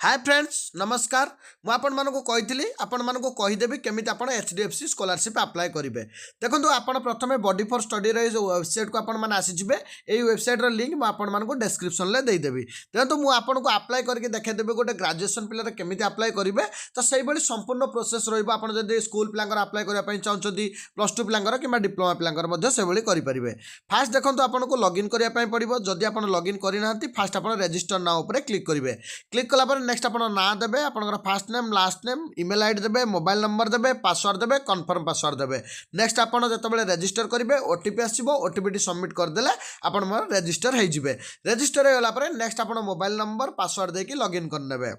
Hi friends नमस्कार मुझे आपको कहीदेवी केमी आप HDFC स्कॉलरशिप अप्लाई करेंगे। देखो आप प्रथम बॉडी फॉर स्टडी वेबसाइट को आसीजे ये वेबसाइट लिंक मुझे डिस्क्रिप्शन में देदेवी। देखो मुझे अप्लाई करके देखदेवी गोटे ग्रेजुएशन पिला केमी अप्लाई करेंगे। तो सही संपूर्ण प्रोसेस रही स्कूल पिला अप्लाई करने चाहते प्लस टू पिला कि डिप्लोमा पिला से करेंगे। फास्ट देखो आपको लॉगिन करने पड़ो। जदि आप लॉगिन करना फास्ट आप रजिस्टर नाउ क्लिक करेंगे। क्लिक कलापर नेक्स्ट आप ना देवे आप fast name last name email ID देवे मोबाइल नंबर देवे पासवर्ड देवे कन्फर्म पासवर्ड देवे। नेक्स्ट आप जो रजिस्टर करेंगे ओटीपी आसो ओटीपी सबमिट करदे आप रजिस्टर हो रजिस्टर होगा नेक्स्ट आप मोबाइल नंबर पासवर्ड देके लॉगिन करने।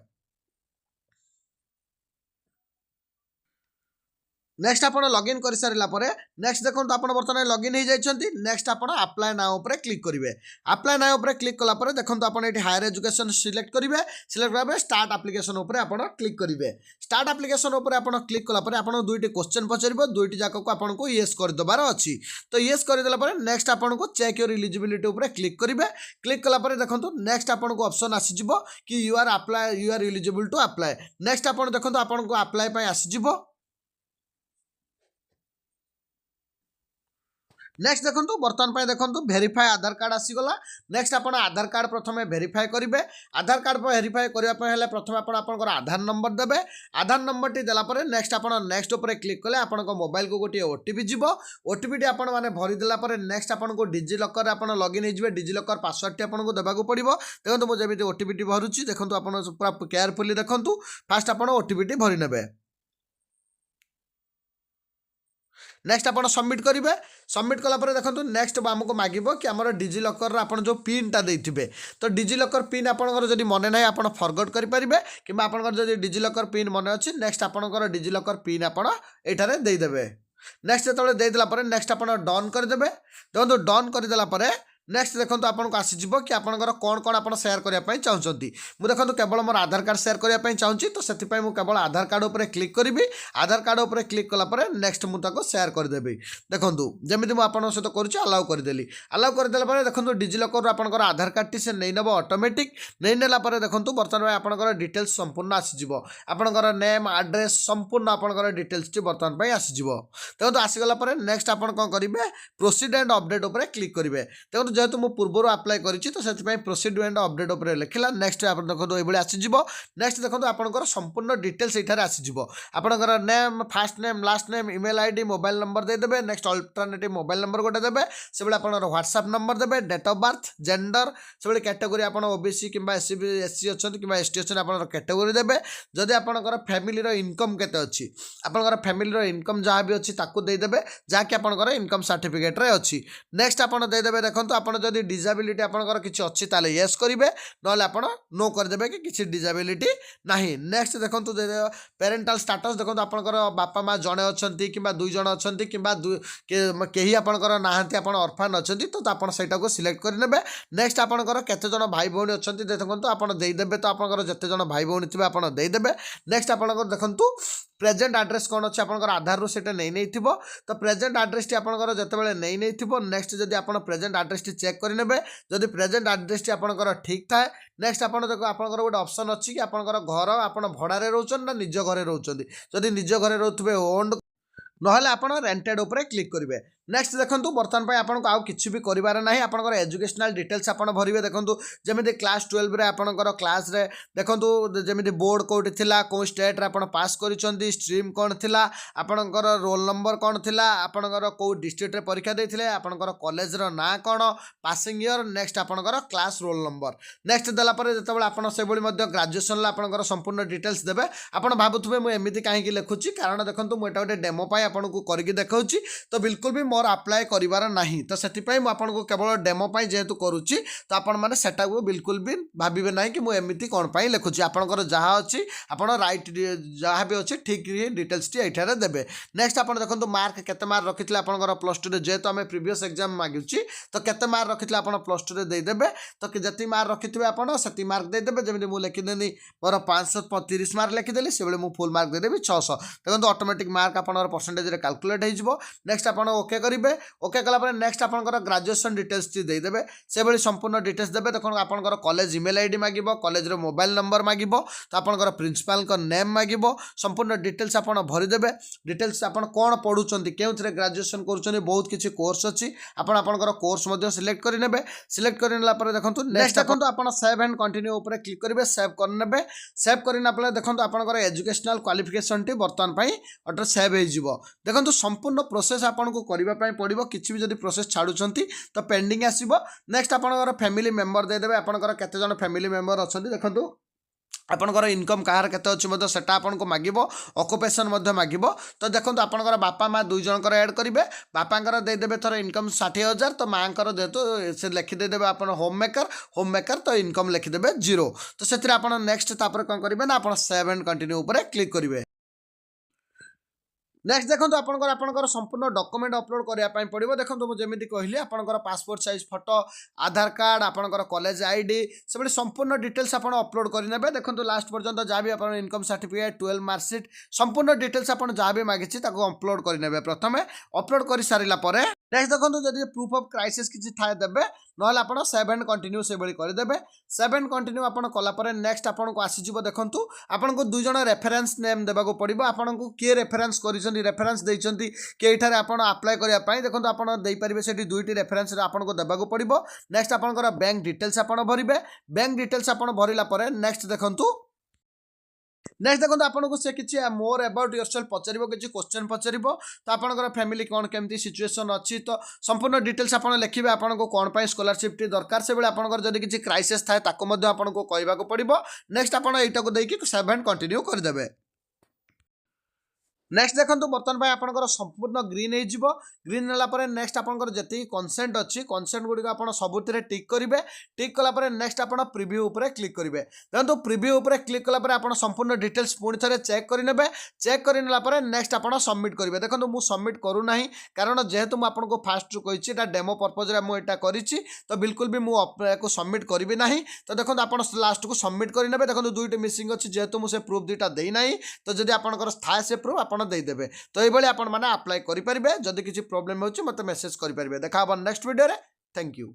नेक्स्ट आप लॉगिन कर सारापर नेक्स्ट देखो आप बर्तमान लॉगिन हो जाती। नेक्स्ट आप अप्लाई नाउ क्लिक करेंगे। अप्लाई नाउ क्लिक कलापर देखो आप हायर एजुकेशन सिलेक्ट करेंगे। सिलेक्ट करा स्टार्ट एप्लिकेशन आप क्लिक करेंगे। स्टार्ट एप्लिकेशन आप क्लिक कलापर आप दुईटी क्वेश्चन पचार दुईटी जाक को आपको येस करदेबार अच्छी। तो येस करदेला नेक्स्ट आपको चेक योर इलिजिबिलिटी क्लिक करेंगे। क्लिक कलापर देखो नेक्स्ट आपको ऑप्शन आसीजिवो कि you are eligible to apply. Next आप देखो आपको अप्लाई आसीजिवो। नेक्स्ट देखो बर्तमान देखो वेरीफाई आधार कार्ड आसीगला। नेक्स्ट आप आधार कार्ड प्रथम वेरीफाई करेंगे। आधार कार्ड वेरीफाई करने प्रथम आप आधार नंबर देवे। आधार नंबर टी देलापर नेक्स्ट आप नेक्स्ट उपर क्लिक कले आप मोबाइल को गोटे ओटीपी जीव। ओटीपी टी आपने भरीदेला नेक्स्ट आपको डिजिलकर आप लॉगिन हो डिजिलकर पासवर्ड टी आपको देवाक पड़ो। देखो मुझे ओटीपी टी भरुची देखो आप पूरा केयरफुली देखो। फास्ट आप ओटीपी टी भरी नेबे। नेक्स्ट आप सबमिट करेंगे। सबमिट कलापर देखो नेक्स्ट आमको मागिबो कि आमर डिजिलकर आप जो पिनटा देते तो डिजिलकर पिन आपंकर जब मन ना आप फरगट करेंगे कि आपंकर डिजिलकर पिन मन अच्छी नेक्स्ट आपंकर डिजिलकर पिन आपठारे देदेवे। नेक्स्ट जो देदेला नेक्स्ट आप डन करदे। देखो डन करदेला नेक्स्ट देखो आपको आसीजिवो कि आपंकर कौन कौन आप सेयार करने चाहते। मुझे देखो केवल मोर आधार कार्ड सेयार करने चाहूँगी तो से केवल आधार कार्ड उपर क्लिक करी। आधार कार्ड उपर क्लिक कलापर नेक्स्ट मुझे सेयार करदेवी। देखो जमी मुझे सहित करुँच अलाउ करदेली। अलाउ करदेला देखो डिजिलकर आपंकर आधार कार्ड टी से नहीं नब ऑटोमेटिक नहीं नेला देखो बर्तमान आपंकर डिटेल्स संपूर्ण आसीजिवो। आपंकर नेम एड्रेस संपूर्ण आपंकर डिटेल्स टी बर्तमान आसीजिवो। देखो आसीगला नेक्स्ट आप कौन करेंगे प्रोसीड एंड अपडेट उपर क्लिक करेंगे। देखो जेहेतु मु पूर्व अप्लाई करी तो से प्रोसीड एंड अपडेट उपर लिखला नेक्स्ट आप देखो ये आसीजिवो। नेक्स्ट देखो आपंकर संपूर्ण डिटेल्स ये आसीजिवो। आपंकर name first name last name email ID mobile number देदेवे। नेक्स्ट अल्टरनेटिव मोबाइल नंबर गोटे देवे से आपंकर व्हाट्सएप नंबर देवे डेट ऑफ बर्थ जेंडर से कैटेगोरी आप ओबीसी कि एससी अच्छा कि एसटी अच्छा आप कैटेगोरी देवे। जदि आपंकर फैमिली इनकम केते अच्छी आपंकर फैमिली इनकम जहाँ भी अच्छी ताकू देदेवे जहाँकि आपंकर इनकम सर्टिफिकेट रे अच्छी। नेक्स्ट आप देदेवे देखो आप जदि डिजाबिलिटी आपंकर किसी अच्छी ताले येस करेंगे ना आप नो करदे कि किसी डिजाबिलिटी नहीं। नेक्स्ट देखो पेरेंटाल स्टाटस देखो आपंकर बापा माँ जड़े अच्छा कि दुई जन अच्छा कि कहीं आपंकर नहांती आप अर्फान अच्छा तो आप सिलेक्ट करेंगे। नेक्स्ट आपंकर केते जन भाई भौणी अच्छा देखो आप देदेवे तो आपंकर जिते जन भाई भौणी थे आप देदेवे। नेक्स्ट आपंकर देखो प्रेजेंट एड्रेस कौन अच्छे आपंकर आधार रू सेटा नहीं तो प्रेजेंट एड्रेस टी आपंकर जितेबाला नहीं नेक्स्ट जब आप प्रेजेंट एड्रेस टी चेक करेंगे जदि प्रेजेंट एड्रेस टी आपंकर ठीक थाए नेक्स्ट आप देखो आपंकर गोटे ऑप्शन अच्छी कि आपंकर घर आप भड़ारे रोचन ना निज घरे रोचंदी जदि निज घरे रोथुबे ओन्ड नहले आप रेंटेड उपर क्लिक करेंगे। नेक्स्ट देखो बर्तमान आपको आउ किसी भी करार ना आपंकर एजुकेशनल डिटेल्स आप भरवे। देखो जमी क्लास 12 रे आपंकर क्लास रे देखो जमी बोर्ड कौटी थिला कौ स्टेट रे आप पास करिसेंती स्ट्रीम कौन थिला आपंकर रोल नंबर कौन थिला आपंकर कौ डिस्ट्रिक्ट रे परीक्षा देथिले आपंकर कॉलेज रो ना कौन पासिंग ईयर नेक्स्ट आपंकर क्लास रोल नंबर। नेक्स्ट देला परे जेतेबेले आपन से बळी मध्ये ग्रेजुएशन ला आपंकर संपूर्ण डिटेल्स देबे। आपन भाबुथुबे मु एमिति काहे कि लिखुची कारण देखो मु एटा गोटे डेमो पाई आपनको करके देखाउची तो बिल्कुल भी मोर अप्लाई करिवार नहीं तो से आपको केवल डेमो पाई जेहेतु करुच्ची तो आपण मैंने सेटा बिल्कुल भी भावे ना कि मुझे कौन पाई लिखुची आपंकर जहाँ अच्छी आप राइट जहाँ भी अच्छी ठीक डिटेल्स टी ये देवे। नेक्स्ट आप देखो मार्क केते मार्क रखी आपंकर प्लस टू जेहेतु आम प्रीवियस एग्जाम मागुची तो केते मार्क रखी आप प्लस टू देदेवे तो जी मार्क रखिथे आप से मार्क देदेवे। जमी मुझे लिखिदेनी मोर 530 मार्क लिखिदेली से मुझे फुल मार्क देदेवी 600 देखो ऑटोमेटिक मार्क आप परसेंटेज कैलकुलेट हो नेक्स्ट आप ओके करेंगे ओके कलापर नेक्स्ट आपंकर ग्राजुएसन डिटेल्स देदेवे से भाई संपूर्ण डिटेल्स देते देखो आपंकर कॉलेज ईमेल आईडी मांगो कॉलेज मोबाइल नंबर मांगो तो आपंकर प्रिंसिपाल नेम मांगो संपूर्ण डिटेल्स आप भरीदेवे डिटेल्स आप कौन पढ़ुंट के ग्राजुएसन कर बहुत किसी कोर्स अच्छी आपंकर कोर्स सिलेक्ट करेंगे सिलेक्ट करने देखो नेक्स्ट देखो आप सेव एंड कंटिन्यू उपर क्लिक करेंगे सेव करने सेव करने देखो आपंकर एजुकेशनल क्वालिफिकेशन टी बर्तमान अटर सेव हो देखो संपूर्ण प्रोसेस आपको करने पड़ो किसी भी जब प्रोसेस छाड़ुंट तो पेंडिंग आसो नेक्स्ट आपंकर फैमिली मेंबर देदेवे आपंकर केते जन फैमिली मेंबर अच्छा देखो आपंकर इनकम कहार केते अच्छी से आपको मांगो ऑक्युपेशन मांगो तो देखो आपंकर बापा माँ दुई जनकर ऐड करेंगे बापांकर देदेवे थर इनकम 60,000 तो माँ जेहेतु से लिखिदेवे आप होम मेकर तो इनकम लिखिदेवे 0 तो से नेक्स्ट कौन करेंगे ना आप सेव एंड कंटिन्यू उपर क्लिक करेंगे नेक्स्ट देखो आपंकर संपूर्ण डॉक्यूमेंट अपलोड करने पड़ो देखो मुझे कहली आपंकर पासपोर्ट साइज फोटो आधार कार्ड आपंकर कॉलेज आईडी से भाई संपूर्ण डिटेल्स आप अपलोड करेंगे देखो लास्ट पर्यंत जहाँ भी आप इनकम सर्टिफिकेट 12 मार्कशीट संपूर्ण डिटेल्स आप जहाँ भी मांगी अपलोड करेंगे प्रथम अपलोड कर सारा नेक्स्ट देखो जब प्रूफ ऑफ क्राइसिस किसी थाए देवे ना आप सेव एंड कंटिन्यू से भाई करदे सेव एंड कंटिन्यू आप कलापर नेक्स्ट आपको आसीज देखो आपको 2 जन रेफरेंस नेम देवाक पड़ो आपको किए रेफरेंस कर रेफरेंस देइछंती केठार आपण अप्लाई करिया पई देखो आपण देई परिबे सेठी दुईटी रेफरेंस आपको देवाक पड़ो नेक्स्ट आपंकर बैंक डिटेल्स आप भरबे बैंक डिटेल्स आप भरला पर नेक्स्ट देखो आपको से किसी मोर अबाउट योरसेल्फ पचार किसी क्वेश्चन पचार तो आपंकर फैमिली कौन केमती सिचुएशन अच्छी तो संपूर्ण डिटेल्स आप लिखे आपको कौन पर स्कॉलरशिप दरकार से भाई आपंकर जब किसी क्राइसिस थाए आपको कहवाक पड़ो नेक्स्ट आप यू देखिए सेव एंड कंटिन्यू करदे नेक्स्ट देखो बर्तमान भाई आपंकर संपूर्ण ग्रीन हो ग्रीन है नेक्स्ट आपंकर जी कंसेंट अच्छी कंसेंट गुड़िक आप सबुत टिक करेंगे टिक कलापर नेक्स्ट आप प्रिव्यू उपर क्लिक करेंगे देखो प्रिव्यू उपर क्लिक कलापर आप संपूर्ण डिटेल्स पुणी थे चेक करेंगे चेक कर नेक्स्ट आप सबमिट करेंगे देखो मुझे सबमिट करूना कारण जेहेतु मुझे फास्ट कही डेमो पर्पज मुझे कर तो बिल्कुल भी मुझे सबमिट करी ना तो देखो आप लास्ट को सबमिट करेंगे देखो दुईट मिसिंग अच्छी जेहेतु मुझे प्रूफ दुईटा देना तो जब आपंकर थाए से प्रूफ आप देदेवे तो ये आपण मैंने अप्लाई करेंगे जदि किसी प्रोब्लेम हो मत मेसेज करेंगे देखा नेक्स्ट वीडियो रे थैंक यू।